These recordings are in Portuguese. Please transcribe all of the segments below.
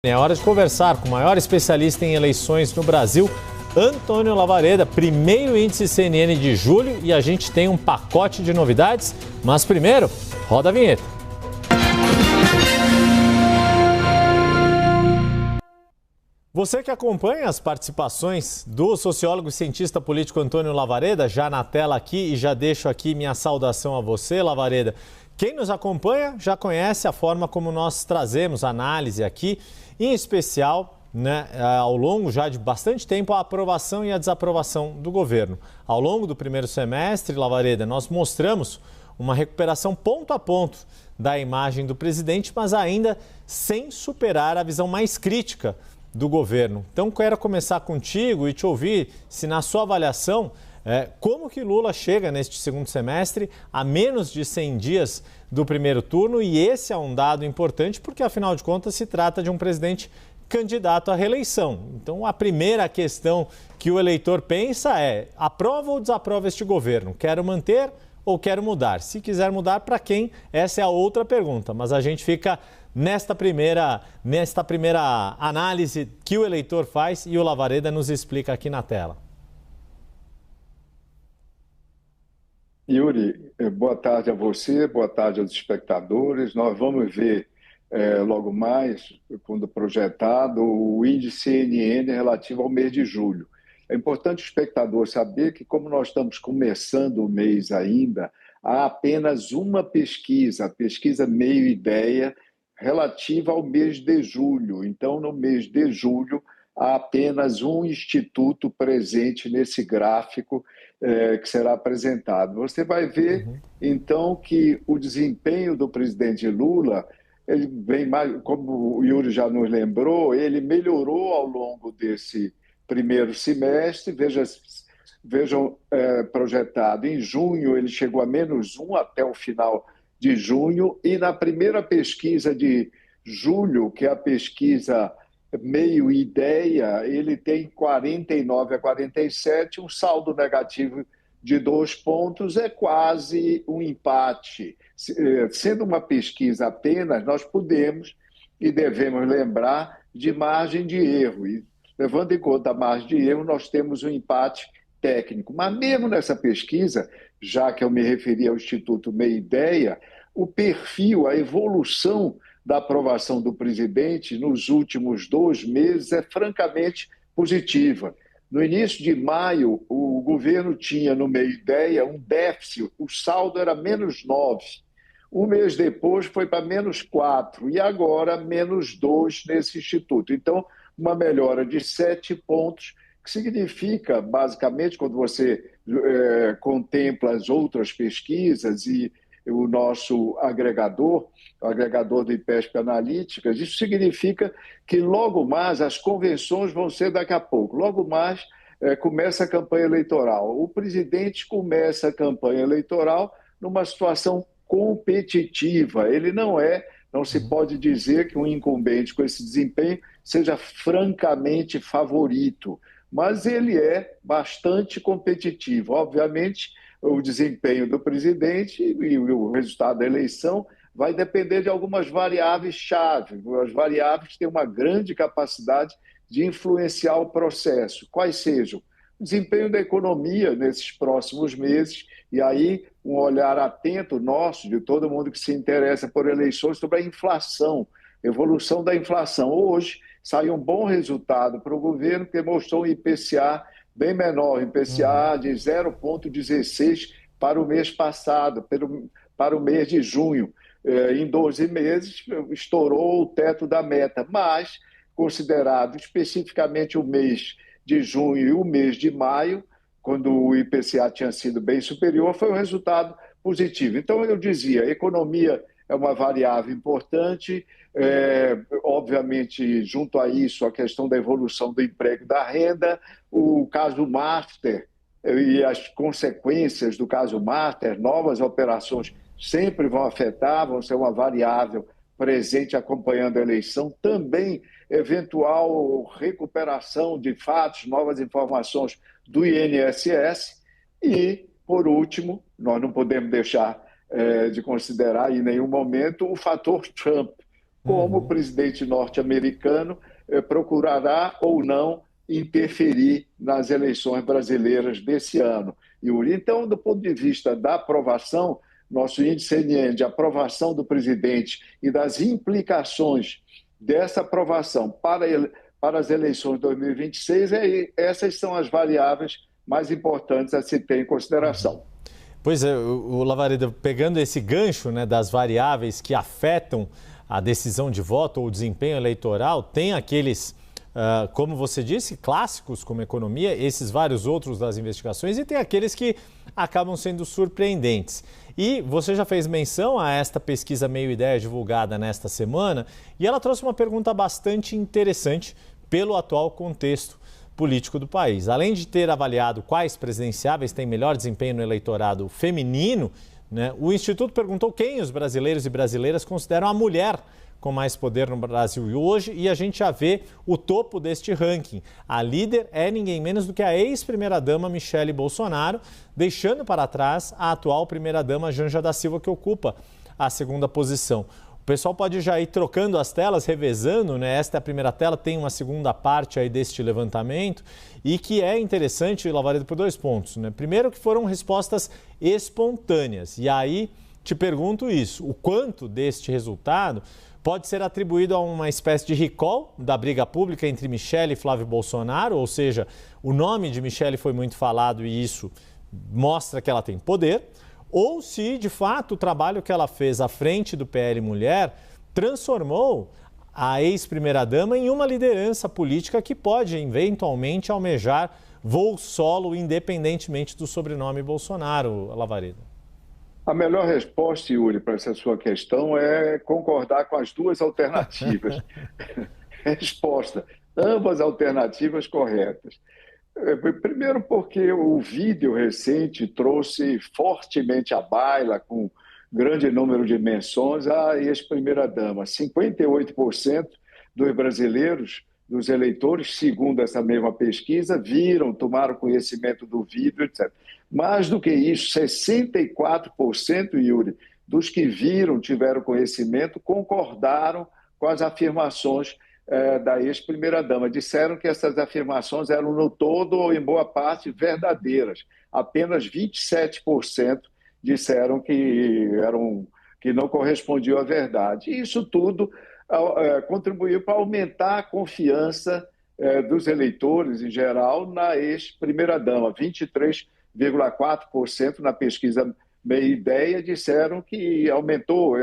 É hora de conversar com o maior especialista em eleições no Brasil, Antônio Lavareda, primeiro índice CNN de julho, e a gente tem um pacote de novidades. Mas primeiro, roda a vinheta. Você que acompanha as participações do sociólogo e cientista político Antônio Lavareda, já na tela aqui, e já deixo aqui minha saudação a você, Lavareda. Quem nos acompanha já conhece a forma como nós trazemos análise aqui, em especial, ao longo já de bastante tempo, a aprovação e a desaprovação do governo. Ao longo do primeiro semestre, Lavareda, nós mostramos uma recuperação ponto a ponto da imagem do presidente, mas ainda sem superar a visão mais crítica do governo. Então, quero começar contigo e te ouvir se, na sua avaliação, como que Lula chega neste segundo semestre a menos de 100 dias do primeiro turno, e esse é um dado importante porque, afinal de contas, se trata de um presidente candidato à reeleição. Então, a primeira questão que o eleitor pensa é: aprova ou desaprova este governo? Quero manter ou quero mudar? Se quiser mudar, para quem? Essa é a outra pergunta, mas a gente fica nesta primeira análise que o eleitor faz e o Lavareda nos explica aqui na tela. Yuri, boa tarde a você, boa tarde aos espectadores. Nós vamos ver logo mais, quando projetado, o índice CNN relativo ao mês de julho. É importante o espectador saber que, como nós estamos começando o mês ainda, há apenas uma pesquisa, a pesquisa Meio Ideia, relativa ao mês de julho. Então, no mês de julho, há apenas um instituto presente nesse gráfico que será apresentado. Você vai ver, então, que o desempenho do presidente Lula, ele vem mais, como o Yuri já nos lembrou, ele melhorou ao longo desse primeiro semestre. Vejam, projetado em junho, ele chegou a -1 até o final de junho, e na primeira pesquisa de julho, que é a pesquisa Meio Ideia, ele tem 49 a 47, um saldo negativo de 2 pontos, é quase um empate. Sendo uma pesquisa apenas, nós podemos e devemos lembrar de margem de erro, e levando em conta a margem de erro, nós temos um empate técnico. Mas mesmo nessa pesquisa, já que eu me referi ao Instituto Meio Ideia, o perfil, a evolução da aprovação do presidente nos últimos 2 meses é francamente positiva. No início de maio, o governo tinha no Meio Ideia um déficit, o saldo era -9. Um mês depois foi para -4 e agora -2 nesse instituto. Então, uma melhora de 7 pontos, que significa, basicamente, quando você contempla as outras pesquisas e o nosso agregador, o agregador do IPESP Analíticas, isso significa que logo mais as convenções vão ser daqui a pouco. Logo mais começa a campanha eleitoral. O presidente começa a campanha eleitoral numa situação competitiva. Ele não se pode dizer que um incumbente com esse desempenho seja francamente favorito, mas ele é bastante competitivo. Obviamente, o desempenho do presidente e o resultado da eleição vai depender de algumas variáveis-chave. As variáveis têm uma grande capacidade de influenciar o processo. Quais sejam? O desempenho da economia nesses próximos meses, e aí um olhar atento nosso, de todo mundo que se interessa por eleições, sobre a inflação, evolução da inflação. Hoje saiu um bom resultado para o governo, que mostrou um IPCA bem menor, IPCA de 0,16 para o mês passado, para o mês de junho. Em 12 meses, estourou o teto da meta, mas, considerado especificamente o mês de junho e o mês de maio, quando o IPCA tinha sido bem superior, foi um resultado positivo. Então, eu dizia, a economia é uma variável importante, obviamente, junto a isso, a questão da evolução do emprego e da renda, o caso Master e as consequências do caso Master, novas operações sempre vão afetar, vão ser uma variável presente acompanhando a eleição, também eventual recuperação de fatos, novas informações do INSS e, por último, nós não podemos deixar de considerar em nenhum momento o fator Trump. como o presidente norte-americano procurará ou não interferir nas eleições brasileiras desse ano. Yuri, então, do ponto de vista da aprovação, nosso índice CNN de aprovação do presidente e das implicações dessa aprovação para as eleições de 2026, essas são as variáveis mais importantes a se ter em consideração. Pois é, o Lavareda, pegando esse gancho, né, das variáveis que afetam a decisão de voto ou o desempenho eleitoral, tem aqueles, como você disse, clássicos como economia, esses vários outros das investigações, e tem aqueles que acabam sendo surpreendentes. E você já fez menção a esta pesquisa Meio Ideia divulgada nesta semana, e ela trouxe uma pergunta bastante interessante pelo atual contexto político do país. Além de ter avaliado quais presidenciáveis têm melhor desempenho no eleitorado feminino, né, o Instituto perguntou quem os brasileiros e brasileiras consideram a mulher com mais poder no Brasil hoje, e a gente já vê o topo deste ranking. A líder é ninguém menos do que a ex-primeira-dama Michele Bolsonaro, deixando para trás a atual primeira-dama Janja da Silva, que ocupa a segunda posição. O pessoal pode já ir trocando as telas, revezando, né? Esta é a primeira tela, tem uma segunda parte aí deste levantamento e que é interessante, Lavareda, por 2 pontos, né? Primeiro que foram respostas espontâneas, e aí te pergunto isso, o quanto deste resultado pode ser atribuído a uma espécie de recall da briga pública entre Michele e Flávio Bolsonaro, ou seja, o nome de Michele foi muito falado e isso mostra que ela tem poder, ou se, de fato, o trabalho que ela fez à frente do PL Mulher transformou a ex-primeira-dama em uma liderança política que pode, eventualmente, almejar voo solo, independentemente do sobrenome Bolsonaro, Lavareda. A melhor resposta, Yuri, para essa sua questão é concordar com as duas alternativas. Resposta, ambas alternativas corretas. Primeiro porque o vídeo recente trouxe fortemente à baila, com grande número de menções, a ex-primeira-dama. 58% dos brasileiros, dos eleitores, segundo essa mesma pesquisa, viram, tomaram conhecimento do vídeo, etc. Mais do que isso, 64%, Yuri, dos que viram, tiveram conhecimento, concordaram com as afirmações da ex-primeira-dama. Disseram que essas afirmações eram, no todo ou em boa parte, verdadeiras. Apenas 27% disseram que não correspondiam à verdade. E isso tudo contribuiu para aumentar a confiança dos eleitores, em geral, na ex-primeira-dama. 23,4% na pesquisa Meia Ideia disseram que aumentou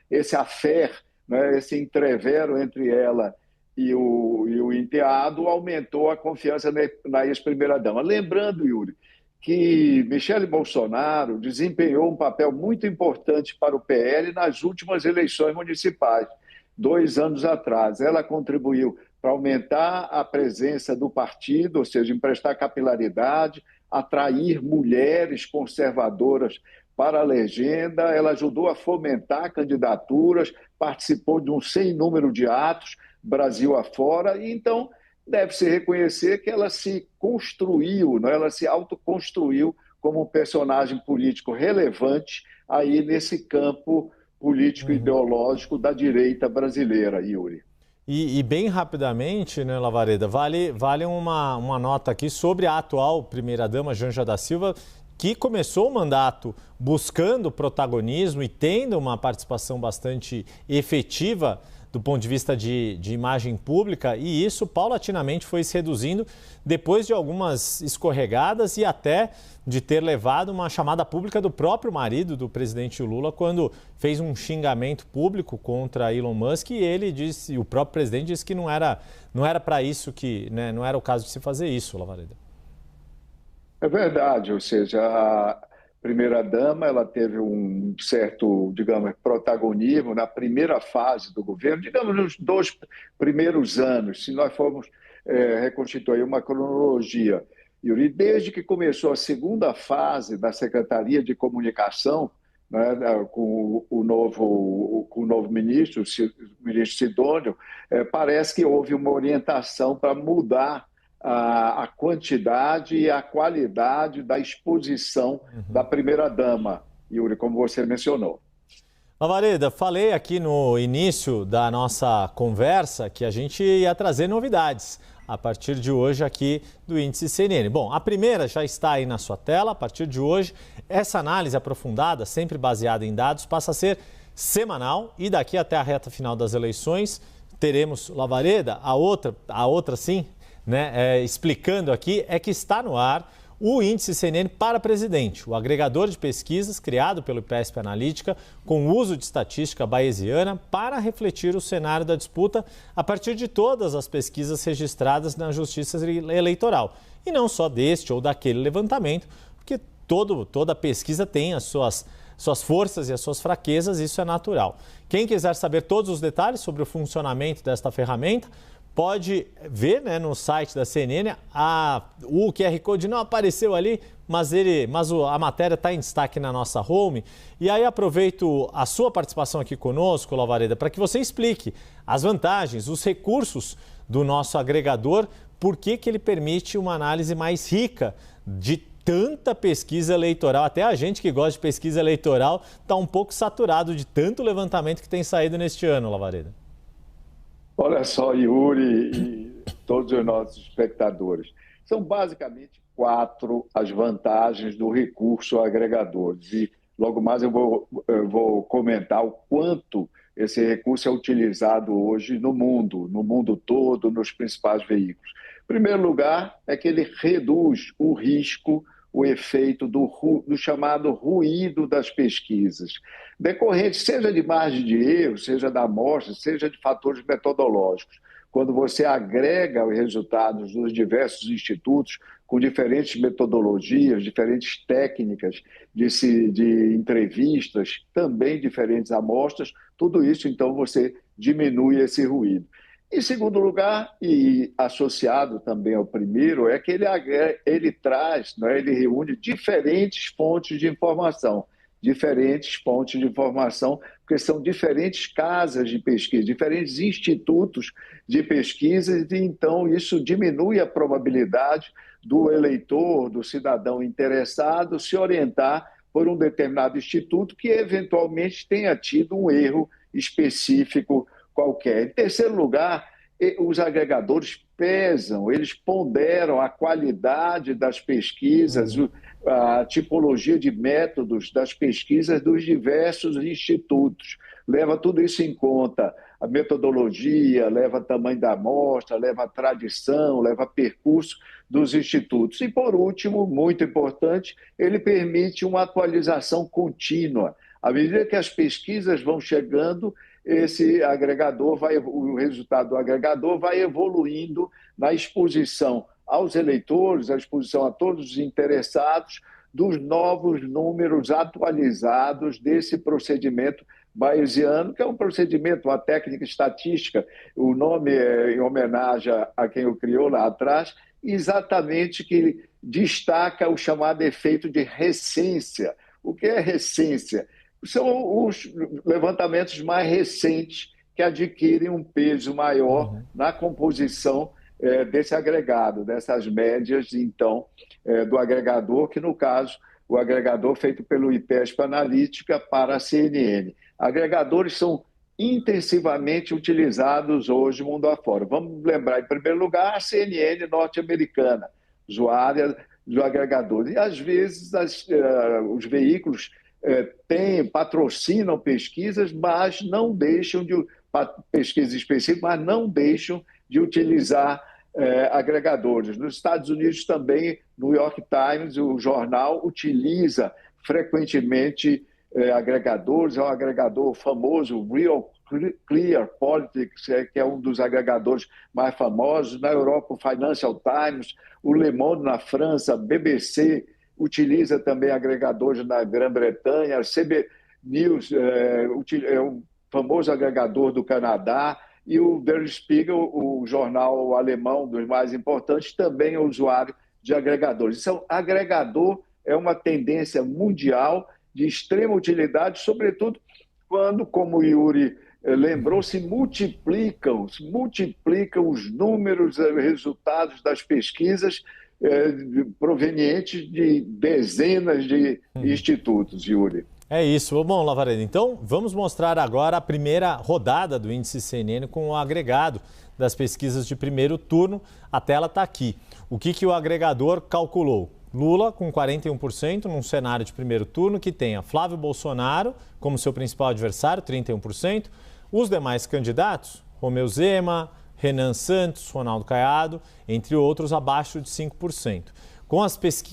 esse affair, né, esse entrevero entre ela e o enteado, aumentou a confiança na ex-primeira-dama. Lembrando, Yuri, que Michele Bolsonaro desempenhou um papel muito importante para o PL nas últimas eleições municipais, 2 anos atrás. Ela contribuiu para aumentar a presença do partido, ou seja, emprestar capilaridade, atrair mulheres conservadoras para a legenda, ela ajudou a fomentar candidaturas, participou de um sem número de atos, Brasil afora, e então deve-se reconhecer que ela se construiu, né? Ela se autoconstruiu como um personagem político relevante aí nesse campo político-ideológico da direita brasileira, Yuri. E bem rapidamente, né, Lavareda, vale uma nota aqui sobre a atual primeira-dama, Janja da Silva, que começou o mandato buscando protagonismo e tendo uma participação bastante efetiva do ponto de vista de imagem pública, e isso paulatinamente foi se reduzindo depois de algumas escorregadas e até de ter levado uma chamada pública do próprio marido do presidente Lula, quando fez um xingamento público contra Elon Musk, e ele disse, o próprio presidente disse que não era para isso, que, né, não era o caso de se fazer isso, Lavareda. É verdade, ou seja, a primeira-dama ela teve um certo, digamos, protagonismo na primeira fase do governo, digamos, nos 2 primeiros anos, se nós formos reconstituir uma cronologia. Yuri, desde que começou a segunda fase da Secretaria de Comunicação, né, com o novo ministro, o ministro Sidônio, parece que houve uma orientação para mudar a quantidade e a qualidade da exposição da primeira-dama, Yuri, como você mencionou. Lavareda, falei aqui no início da nossa conversa que a gente ia trazer novidades a partir de hoje aqui do índice CNN. Bom, a primeira já está aí na sua tela. A partir de hoje, essa análise aprofundada, sempre baseada em dados, passa a ser semanal e daqui até a reta final das eleições teremos, Lavareda, a outra sim, né, explicando aqui, é que está no ar o índice CNN para presidente, o agregador de pesquisas criado pelo IPESP Analítica com uso de estatística bayesiana para refletir o cenário da disputa a partir de todas as pesquisas registradas na Justiça Eleitoral. E não só deste ou daquele levantamento, porque toda pesquisa tem as suas forças e as suas fraquezas, isso é natural. Quem quiser saber todos os detalhes sobre o funcionamento desta ferramenta, pode ver, né, no site da CNN, o QR Code não apareceu ali, mas a matéria está em destaque na nossa home. E aí aproveito a sua participação aqui conosco, Lavareda, para que você explique as vantagens, os recursos do nosso agregador, por que ele permite uma análise mais rica de tanta pesquisa eleitoral. Até a gente que gosta de pesquisa eleitoral está um pouco saturado de tanto levantamento que tem saído neste ano, Lavareda. Olha só, Yuri e todos os nossos espectadores. São basicamente 4 as vantagens do recurso agregadores. E logo mais eu vou comentar o quanto esse recurso é utilizado hoje no mundo todo, nos principais veículos. Em primeiro lugar, é que ele reduz o risco, o efeito do chamado ruído das pesquisas, decorrente seja de margem de erro, seja da amostra, seja de fatores metodológicos. Quando você agrega os resultados dos diversos institutos com diferentes metodologias, diferentes técnicas de entrevistas, também diferentes amostras, tudo isso, então, você diminui esse ruído. Em segundo lugar, e associado também ao primeiro, é que ele traz, né, ele reúne diferentes fontes de informação, porque são diferentes casas de pesquisa, diferentes institutos de pesquisa, e então isso diminui a probabilidade do eleitor, do cidadão interessado, se orientar por um determinado instituto que eventualmente tenha tido um erro específico qualquer. Em terceiro lugar, os agregadores pesam, eles ponderam a qualidade das pesquisas, a tipologia de métodos das pesquisas dos diversos institutos. Leva tudo isso em conta, a metodologia, leva tamanho da amostra, leva a tradição, leva percurso dos institutos. E, por último, muito importante, ele permite uma atualização contínua. À medida que as pesquisas vão chegando, o resultado do agregador vai evoluindo na exposição aos eleitores, a exposição a todos os interessados dos novos números atualizados desse procedimento bayesiano, que é um procedimento, uma técnica estatística, o nome é em homenagem a quem o criou lá atrás, exatamente que destaca o chamado efeito de recência. O que é recência? São os levantamentos mais recentes que adquirem um peso maior na composição desse agregado, dessas médias, então, do agregador, que no caso, o agregador feito pelo IPESP Analítica para a CNN. Agregadores são intensivamente utilizados hoje mundo afora. Vamos lembrar, em primeiro lugar, a CNN norte-americana, usuária do agregador. E, às vezes, os veículos patrocinam pesquisas, mas não deixam pesquisas específicas, mas não deixam de utilizar agregadores. Nos Estados Unidos também, New York Times, o jornal, utiliza frequentemente agregadores, é um agregador famoso, Real Clear Politics, que é um dos agregadores mais famosos. Na Europa, o Financial Times, o Le Monde na França, BBC, utiliza também agregadores na Grã-Bretanha, CB News é um famoso agregador do Canadá, e o Der Spiegel, o jornal alemão dos mais importantes, também é usuário de agregadores. Então, agregador é uma tendência mundial de extrema utilidade, sobretudo quando, como o Yuri lembrou, se multiplicam os números, resultados das pesquisas provenientes de dezenas de institutos, Yuri. É isso. Bom, Lavareda, então vamos mostrar agora a primeira rodada do índice CNN com o agregado das pesquisas de primeiro turno. A tela está aqui. O que o agregador calculou? Lula com 41% num cenário de primeiro turno que tenha Flávio Bolsonaro como seu principal adversário, 31%. Os demais candidatos, Romeu Zema, Renan Santos, Ronaldo Caiado, entre outros, abaixo de 5%.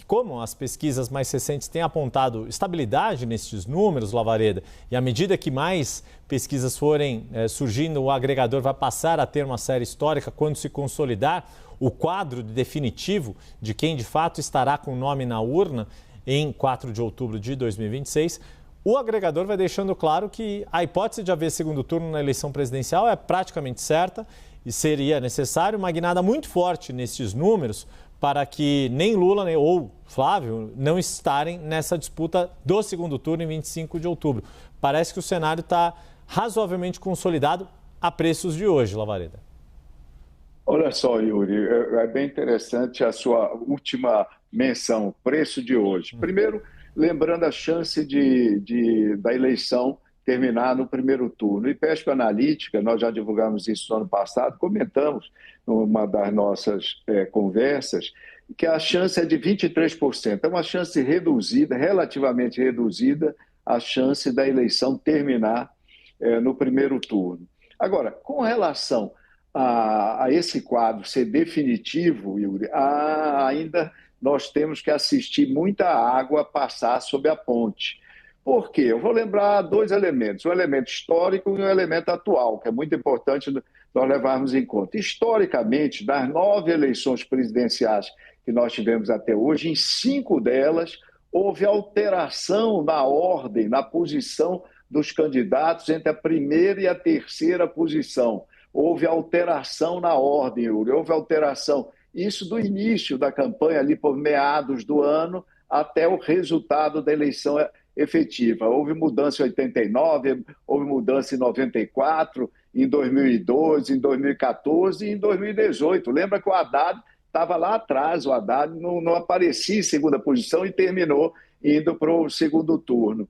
Como as pesquisas mais recentes têm apontado estabilidade nestes números, Lavareda, e à medida que mais pesquisas forem surgindo, o agregador vai passar a ter uma série histórica quando se consolidar o quadro definitivo de quem de fato estará com o nome na urna em 4 de outubro de 2026, o agregador vai deixando claro que a hipótese de haver segundo turno na eleição presidencial é praticamente certa e seria necessário uma guinada muito forte nestes números para que nem Lula ou Flávio não estarem nessa disputa do segundo turno em 25 de outubro. Parece que o cenário está razoavelmente consolidado a preços de hoje, Lavareda. Olha só, Yuri, é bem interessante a sua última menção, preço de hoje. Primeiro, lembrando a chance da eleição terminar no primeiro turno. E Pesco Analítica, nós já divulgamos isso no ano passado, comentamos numa das nossas conversas, que a chance é de 23%. É uma chance reduzida, relativamente reduzida, a chance da eleição terminar no primeiro turno. Agora, com relação a esse quadro ser definitivo, Yuri, ainda nós temos que assistir muita água passar sob a ponte. Por quê? Eu vou lembrar dois elementos, um elemento histórico e um elemento atual, que é muito importante nós levarmos em conta. Historicamente, das 9 eleições presidenciais que nós tivemos até hoje, em 5 delas houve alteração na ordem, na posição dos candidatos entre a primeira e a terceira posição. Houve alteração na ordem, Yuri, houve alteração. Isso do início da campanha, ali por meados do ano, até o resultado da eleição efetiva. Houve mudança em 89, houve mudança em 94, em 2012, em 2014 e em 2018. Lembra que o Haddad estava lá atrás, o Haddad não aparecia em segunda posição e terminou indo para o segundo turno.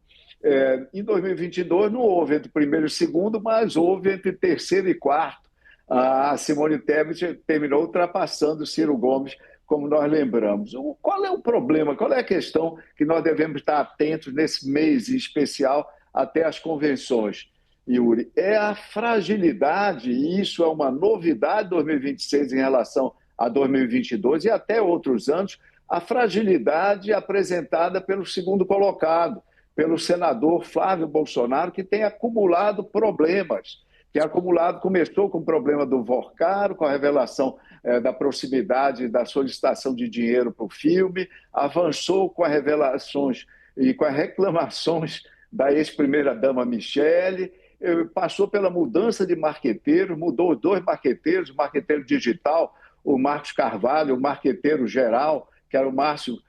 Em 2022 não houve entre primeiro e segundo, mas houve entre terceiro e quarto. A Simone Tebet terminou ultrapassando Ciro Gomes, como nós lembramos. Qual é o problema, qual é a questão que nós devemos estar atentos nesse mês em especial até as convenções, Yuri? É a fragilidade, e isso é uma novidade de 2026 em relação a 2022 e até outros anos, a fragilidade apresentada pelo segundo colocado, pelo senador Flávio Bolsonaro, que tem acumulado problemas. Começou com o problema do Vorcaro, com a revelação da proximidade da solicitação de dinheiro para o filme, avançou com as revelações e com as reclamações da ex-primeira-dama Michele, passou pela mudança de marqueteiros, mudou 2 marqueteiros, o marqueteiro digital, o Marcos Carvalho, o marqueteiro geral, que era o Márcio,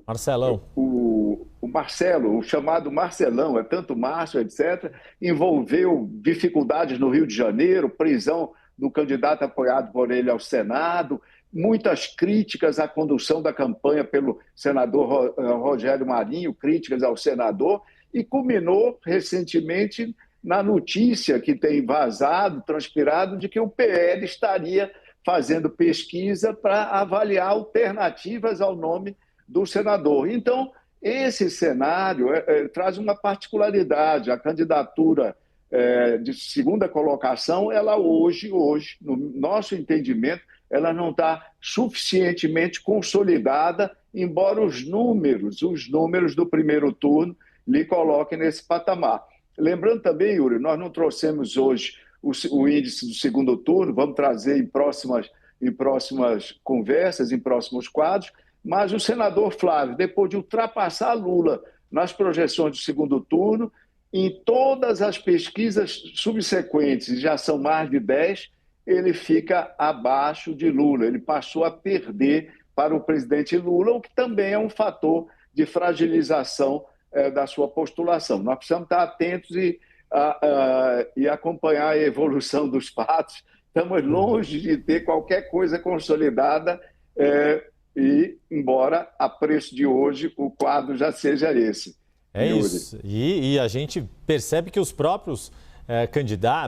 Marcelão. O Marcelo, o chamado Marcelão, é tanto Márcio, etc., envolveu dificuldades no Rio de Janeiro, prisão do candidato apoiado por ele ao Senado, muitas críticas à condução da campanha pelo senador Rogério Marinho, críticas ao senador, e culminou recentemente na notícia que tem vazado, transpirado, de que o PL estaria fazendo pesquisa para avaliar alternativas ao nome do senador. Então, esse cenário traz uma particularidade. A candidatura de segunda colocação, ela hoje, no nosso entendimento, ela não está suficientemente consolidada, embora os números do primeiro turno lhe coloquem nesse patamar. Lembrando também, Yuri, nós não trouxemos hoje o índice do segundo turno, vamos trazer em próximas conversas, em próximos quadros, mas o senador Flávio, depois de ultrapassar Lula nas projeções do segundo turno, em todas as pesquisas subsequentes, já são mais de 10, ele fica abaixo de Lula, ele passou a perder para o presidente Lula, o que também é um fator de fragilização da sua postulação. Nós precisamos estar atentos e acompanhar a evolução dos fatos. Estamos longe de ter qualquer coisa consolidada e, embora a preço de hoje, o quadro já seja esse. É isso. E a gente percebe que os próprios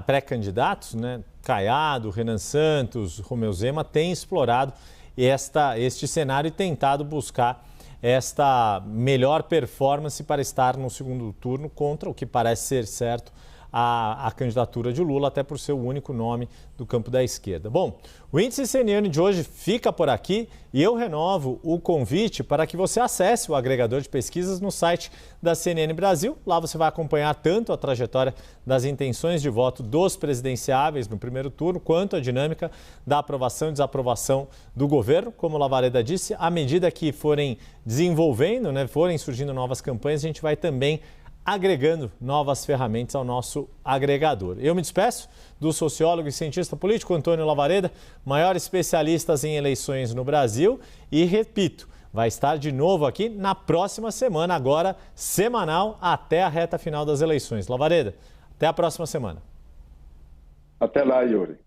pré-candidatos, né, Caiado, Renan Santos, Romeu Zema, têm explorado este cenário e tentado buscar esta melhor performance para estar no segundo turno contra o que parece ser certo a candidatura de Lula, até por ser o único nome do campo da esquerda. Bom, o Índice CNN de hoje fica por aqui e eu renovo o convite para que você acesse o agregador de pesquisas no site da CNN Brasil. Lá você vai acompanhar tanto a trajetória das intenções de voto dos presidenciáveis no primeiro turno, quanto a dinâmica da aprovação e desaprovação do governo. Como o Lavareda disse, à medida que forem desenvolvendo, né, forem surgindo novas campanhas, a gente vai também agregando novas ferramentas ao nosso agregador. Eu me despeço do sociólogo e cientista político Antônio Lavareda, maior especialista em eleições no Brasil, e repito, vai estar de novo aqui na próxima semana, agora semanal, até a reta final das eleições. Lavareda, até a próxima semana. Até lá, Yuri.